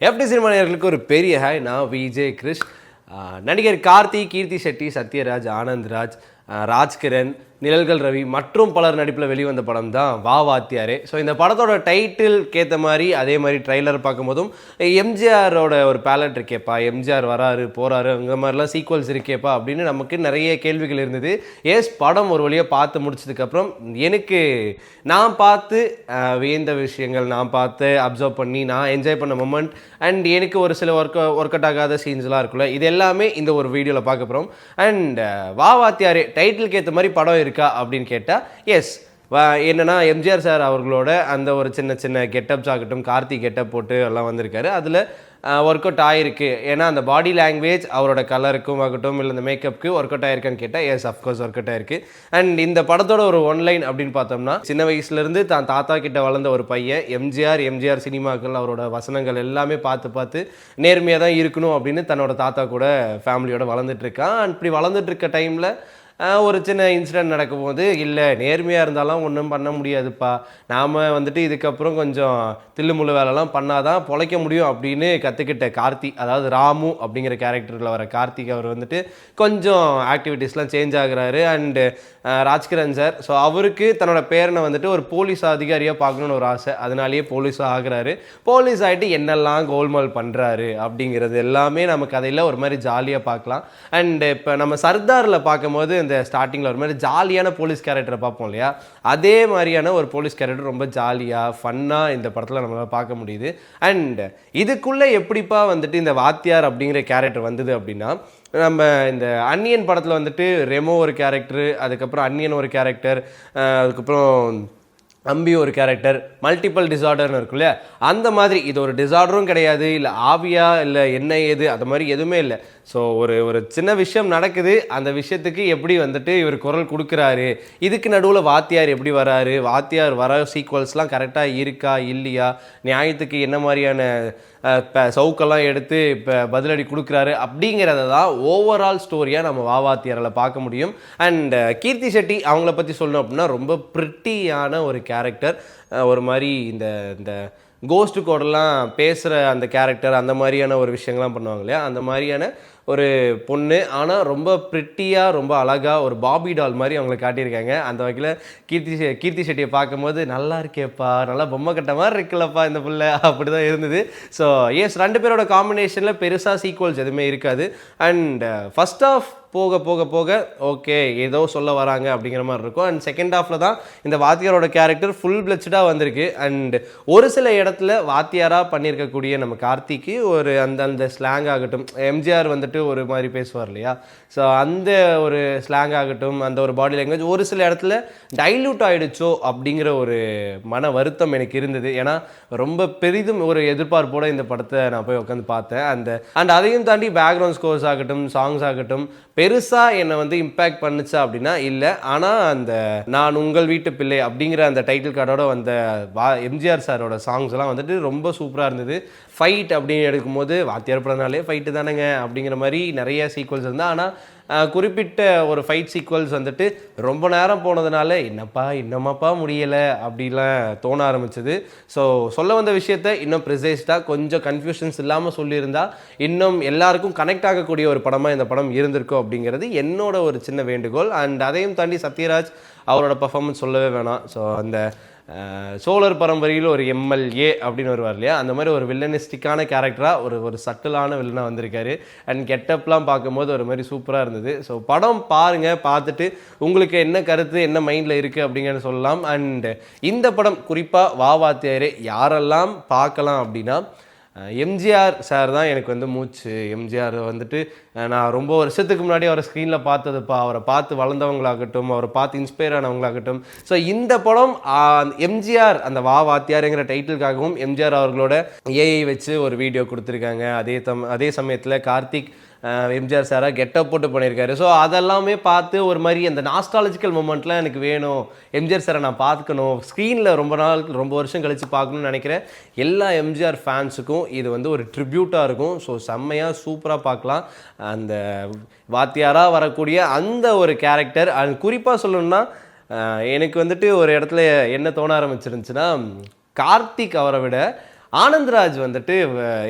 FD cinema நேயர்களுக்கு ஒரு பெரிய ஹாய். நான் விஜய் கிருஷ். நடிகர் கார்த்தி, கீர்த்தி செட்டி, சத்யராஜ், ஆனந்த்ராஜ், ராஜ்கிரண், நிழல்கள் ரவி மற்றும் பலர் நடிப்பில் வெளிவந்த படம் தான் வா வாத்தியாரே. ஸோ இந்த படத்தோட டைட்டிலுக்கு ஏற்ற மாதிரி அதே மாதிரி ட்ரைலர் பார்க்கும்போதும் எம்ஜிஆரோட ஒரு பேலட் இருக்கேப்பா, எம்ஜிஆர் வராரு போகிறாரு அங்கே மாதிரிலாம் சீக்வல்ஸ் இருக்கேப்பா அப்படின்னு நமக்கு நிறைய கேள்விகள் இருந்தது. படம் ஒரு வழியாக பார்த்து முடிச்சதுக்கப்புறம் எனக்கு நான் பார்த்து வியந்த விஷயங்கள், நான் பார்த்து அப்சர்வ் பண்ணி நான் என்ஜாய் பண்ண மொமெண்ட் அண்ட் எனக்கு ஒரு சில ஒர்க் அவுட் ஆகாத சீன்ஸ்லாம் இருக்குல்ல, இது எல்லாமே இந்த ஒரு வீடியோவில் பார்க்க போகிறோம். அண்ட் வா வாத்தியாரே டைட்டிலுக்கு ஏற்ற மாதிரி படம் இருக்கா அப்படின்னு கேட்டால் என்னன்னா எம்ஜிஆர் சார் அவர்களோட அந்த ஒரு சின்ன சின்ன கெட்டப்ஸ் ஆகட்டும், கார்த்தி கெட்டப் போட்டு எல்லாம் வந்திருக்காரு. அதில் ஒர்க் அவுட் ஆகிருக்கு. ஏன்னா அந்த பாடி லாங்குவேஜ் அவரோட கலருக்கும் ஆகட்டும் இல்லை இந்த மேக்கப்புக்கு ஒர்க் அவுட் ஆயிருக்கான்னு கேட்டால் அஃப்கோர்ஸ் ஒர்க் அவுட் ஆயிருக்கு. அண்ட் இந்த படத்தோட ஒரு ஒன்லைன் அப்படின்னு பார்த்தோம்னா, சின்ன வயசுலேருந்து தான் தாத்தா கிட்ட வளர்ந்த ஒரு பையன் எம்ஜிஆர் சினிமாக்கள் அவரோட வசனங்கள் எல்லாமே பார்த்து நேர்மையாக தான் இருக்கணும் அப்படின்னு தன்னோட தாத்தா கூட ஃபேமிலியோட வளர்ந்துட்டு இருக்கான். அண்ட் இப்படி வளர்ந்துட்டு இருக்க டைமில் ஒரு சின்ன இன்சிடென்ட் நடக்கும்போது, இல்லை நேர்மையாக இருந்தாலும் ஒன்றும் பண்ண முடியாதுப்பா, நாம் இதுக்கப்புறம் கொஞ்சம் தில்லுமுள்ளு வேலைலாம் பண்ணாதான் பொழைக்க முடியும் அப்படின்னு கற்றுக்கிட்ட கார்த்தி, அதாவது ராமு அப்படிங்கிற கேரக்டரில் வர கார்த்திக் அவர் கொஞ்சம் ஆக்டிவிட்டீஸ்லாம் சேஞ்ச் ஆகுறாரு. அண்டு ராஜ்கிரண் சார், ஸோ அவருக்கு தன்னோட பேரனை ஒரு போலீஸ் அதிகாரியாக பார்க்கணுன்னு ஒரு ஆசை, அதனாலேயே போலீஸாக ஆகுறாரு. போலீஸ் ஆகிட்டு என்னெல்லாம் கோல்மால் பண்ணுறாரு அப்படிங்கிறது எல்லாமே நம்ம கதையில் ஒரு மாதிரி ஜாலியாக பார்க்கலாம். அண்டு இப்போ நம்ம சர்தாரில் பார்க்கும்போது இந்த ஸ்டார்டிங்கில் ஒரு மாதிரி ஜாலியான போலீஸ் கேரக்டரை பார்ப்போம் இல்லையா, அதே மாதிரியான ஒரு போலீஸ் கேரக்டர் ரொம்ப ஜாலியாக ஃபன்னாக இந்த படத்தில் நம்மளால் பார்க்க முடியுது. அண்ட் இதுக்குள்ளே எப்படிப்பா இந்த வாத்தியார் அப்படிங்கிற கேரக்டர் வந்தது அப்படின்னா, நம்ம இந்த அன்னியன் படத்தில் ரெமோ ஒரு கேரக்டரு, அதுக்கப்புறம் அன்னியன் ஒரு கேரக்டர், அதுக்கப்புறம் அம்பி ஒரு கேரக்டர், மல்டிபிள் டிசார்டர்னு இருக்கும் இல்லையா, அந்த மாதிரி இது ஒரு டிசார்டரும் கிடையாது, இல்லை ஆவியா இல்லை என்ன ஏது அது மாதிரி எதுவுமே இல்லை. ஸோ ஒரு சின்ன விஷயம் நடக்குது, அந்த விஷயத்துக்கு எப்படி இவர் குரல் கொடுக்குறாரு, இதுக்கு நடுவில் வாத்தியார் எப்படி வராரு, வாத்தியார் வர சீக்வல்ஸ்லாம் கரெக்டாக இருக்கா இல்லையா, நியாயத்துக்கு என்ன மாதிரியான சவுக்கெல்லாம் எடுத்து இப்போ பதிலடி கொடுக்குறாரு அப்படிங்கிறத தான் ஓவரால் ஸ்டோரியாக நம்ம வாத்தியாரில் பார்க்க முடியும். அண்ட் கீர்த்தி செட்டி அவங்கள பற்றி சொல்லணும் அப்படின்னா, ரொம்ப ப்ரிட்டியான ஒரு கேரக்டர். ஒரு மாதிரி இந்த கோஸ்ட் கோடெல்லாம் பேசுகிற அந்த கேரக்டர், அந்த மாதிரியான ஒரு விஷயங்கள்லாம் பண்ணுவாங்க இல்லையா, அந்த மாதிரியான ஒரு பொண்ணு. ஆனால் ரொம்ப ப்ரிட்டியாக ரொம்ப அழகாக ஒரு பாபி டால் மாதிரி அவங்களை காட்டியிருக்காங்க. அந்த வகையில் கீர்த்தி செட்டியை பார்க்கும்போது நல்லா இருக்கேப்பா, நல்லா பொம்மை கட்ட மாதிரி இருக்குல்லப்பா இந்த பிள்ளை, அப்படி தான் இருந்தது. ஸோ ரெண்டு பேரோட காம்பினேஷனில் பெருசாக சீக்வல்ஸ் எதுவுமே இருக்காது. அண்ட் ஃபர்ஸ்ட் ஆஃப் போக போக போக ஓகே ஏதோ சொல்ல வராங்க அப்படிங்கிற மாதிரி இருக்கும். அண்ட் செகண்ட் ஹாஃபில் தான் இந்த வாத்தியாரோட கேரக்டர் ஃபுல் பிளட்ஸ்டாக வந்திருக்கு. அண்ட் ஒரு சில இடத்துல வாத்தியாராக பண்ணியிருக்கக்கூடிய நம்ம கார்த்திக்கு ஒரு அந்த ஸ்லாங் ஆகட்டும், எம்ஜிஆர் ஒரு மாதிரி பேசுவார் இல்லையா, ஸோ அந்த ஒரு ஸ்லாங் ஆகட்டும், அந்த ஒரு பாடி லாங்குவேஜ் ஒரு சில இடத்துல டைல்யூட் ஆகிடுச்சோ அப்படிங்கிற ஒரு மன வருத்தம் எனக்கு இருந்தது. ஏன்னா ரொம்ப பெரிதும் ஒரு எதிர்பார்ப்போடு இந்த படத்தை நான் போய் உட்காந்து பார்த்தேன். அண்ட் அதையும் தாண்டி பேக்ரவுண்ட் ஸ்கோர்ஸ் ஆகட்டும், சாங்ஸ் ஆகட்டும் பெருசாக என்னை இம்பேக்ட் பண்ணுச்சா அப்படின்னா இல்லை. ஆனால் அந்த நான் உங்கள் வீட்டு பிள்ளை அப்படிங்கிற அந்த டைட்டில் கார்டோட வந்த எம்ஜிஆர் சாரோட சாங்ஸ் எல்லாம் ரொம்ப சூப்பராக இருந்தது. ஃபைட் அப்படின்னு எடுக்கும்போது வாத்தியார் படம்னாலே ஃபைட்டு தானேங்க அப்படிங்கிற மாதிரி நிறைய சீக்வல்ஸ் இருந்தால், ஆனால் குறிப்பிட்ட ஒரு ஃபைட் சீக்வல்ஸ் ரொம்ப நேரம் போனதுனால இன்னமாப்பா முடியலை அப்படிலாம் தோண ஆரம்பிச்சது. ஸோ சொல்ல வந்த விஷயத்த இன்னும் ப்ரிசைஸ்டாக கொஞ்சம் கன்ஃபியூஷன்ஸ் இல்லாமல் சொல்லியிருந்தா இன்னும் எல்லாருக்கும் கனெக்ட் ஆகக்கூடிய ஒரு படமாக இந்த படம் இருந்திருக்கும் அப்படிங்கிறது என்னோட ஒரு சின்ன வேண்டுகோள். அண்ட் அதையும் தாண்டி சத்யராஜ் அவரோட பர்ஃபார்மன்ஸ் சொல்லவே வேணாம். ஸோ அந்த சோழர் பரம்பரையில் ஒரு எம்எல்ஏ அப்படின்னு வருவார் இல்லையா, அந்த மாதிரி ஒரு வில்லனிஸ்டிக்கான கேரக்டராக ஒரு சட்டிலான வில்லனாக வந்திருக்காரு. அண்ட் கெட்டப்லாம் பார்க்கும்போது ஒரு மாதிரி சூப்பராக இருந்தது. ஸோ படம் பாருங்கள், பார்த்துட்டு உங்களுக்கு என்ன கருத்து என்ன மைண்டில் இருக்குது அப்படிங்கிறத சொல்லலாம். அண்ட் இந்த படம் குறிப்பாக வா வாத்தியாரே யாரெல்லாம் பார்க்கலாம் அப்படின்னா, எம்ஜிஆர் சார் தான் எனக்கு மூச்சு. எம்ஜிஆர் நான் ரொம்ப வருஷத்துக்கு முன்னாடி அவரை ஸ்க்ரீனில் பார்த்ததுப்பா, அவரை பார்த்து வளர்ந்தவங்களாகட்டும், அவரை பார்த்து இன்ஸ்பயர் ஆனவங்களாகட்டும். ஸோ இந்த படம் எம்ஜிஆர் அந்த வா வாத்தியாருங்கிற டைட்டிலுக்காகவும் எம்ஜிஆர் அவர்களோட ஏஐ வச்சு ஒரு வீடியோ கொடுத்துருக்காங்க. அதே சமயத்தில் கார்த்திக் எம்ஜிஆர் சாராக கெட்டப் போட்டு பண்ணியிருக்காரு. ஸோ அதெல்லாமே பார்த்து ஒரு மாதிரி அந்த நாஸ்டாலஜிக்கல் மூமெண்ட்லாம் எனக்கு வேணும், எம்ஜிஆர் சாரை நான் பார்க்கணும், ஸ்க்ரீனில் ரொம்ப வருஷம் கழித்து பார்க்கணும்னு நினைக்கிறேன் எல்லா எம்ஜிஆர் ஃபேன்ஸுக்கும் இது ஒரு ட்ரிபியூட்டாக இருக்கும். ஸோ செம்மையாக சூப்பராக பார்க்கலாம். அந்த வாத்தியாராக வரக்கூடிய அந்த ஒரு கேரக்டர். அது குறிப்பாக சொல்லணும்னா எனக்கு ஒரு இடத்துல என்ன தோண ஆரம்பிச்சிருந்துச்சுன்னா, கார்த்திக் அவரை விட ஆனந்த்ராஜ் வந்துட்டு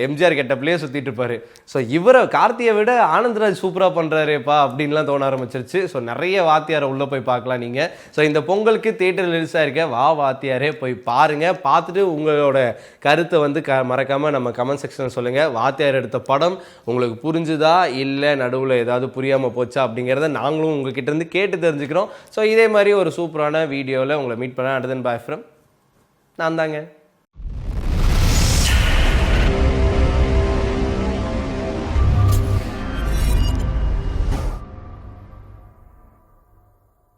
எம்ஜிஆர் கெட்டப்லேயே சுற்றிட்டு இருப்பாரு. ஸோ இவரை கார்த்தியை விட ஆனந்த்ராஜ் சூப்பராக பண்ணுறாருப்பா அப்படின்லாம் தோண ஆரம்பிச்சிருச்சு. ஸோ நிறைய வாத்தியாரை உள்ளே போய் பார்க்கலாம் நீங்கள். ஸோ இந்த பொங்கலுக்கு தியேட்டர் ரிலீஸ் ஆயிருக்க வா வாத்தியாரே போய் பாருங்கள். பார்த்துட்டு உங்களோட கருத்தை வந்து மறக்காமல் நம்ம கமெண்ட் செக்ஷனில் சொல்லுங்கள். வாத்தியார் எடுத்த படம் உங்களுக்கு புரிஞ்சுதா இல்லை நடுவில் ஏதாவது புரியாமல் போச்சா அப்படிங்கிறத நாங்களும் உங்ககிட்ட இருந்து கேட்டு தெரிஞ்சுக்கிறோம். ஸோ இதே மாதிரி ஒரு சூப்பரான வீடியோவில் உங்களை மீட் பண்ண அடுதன் பாய் ஃப்ரம் நான் தாங்க.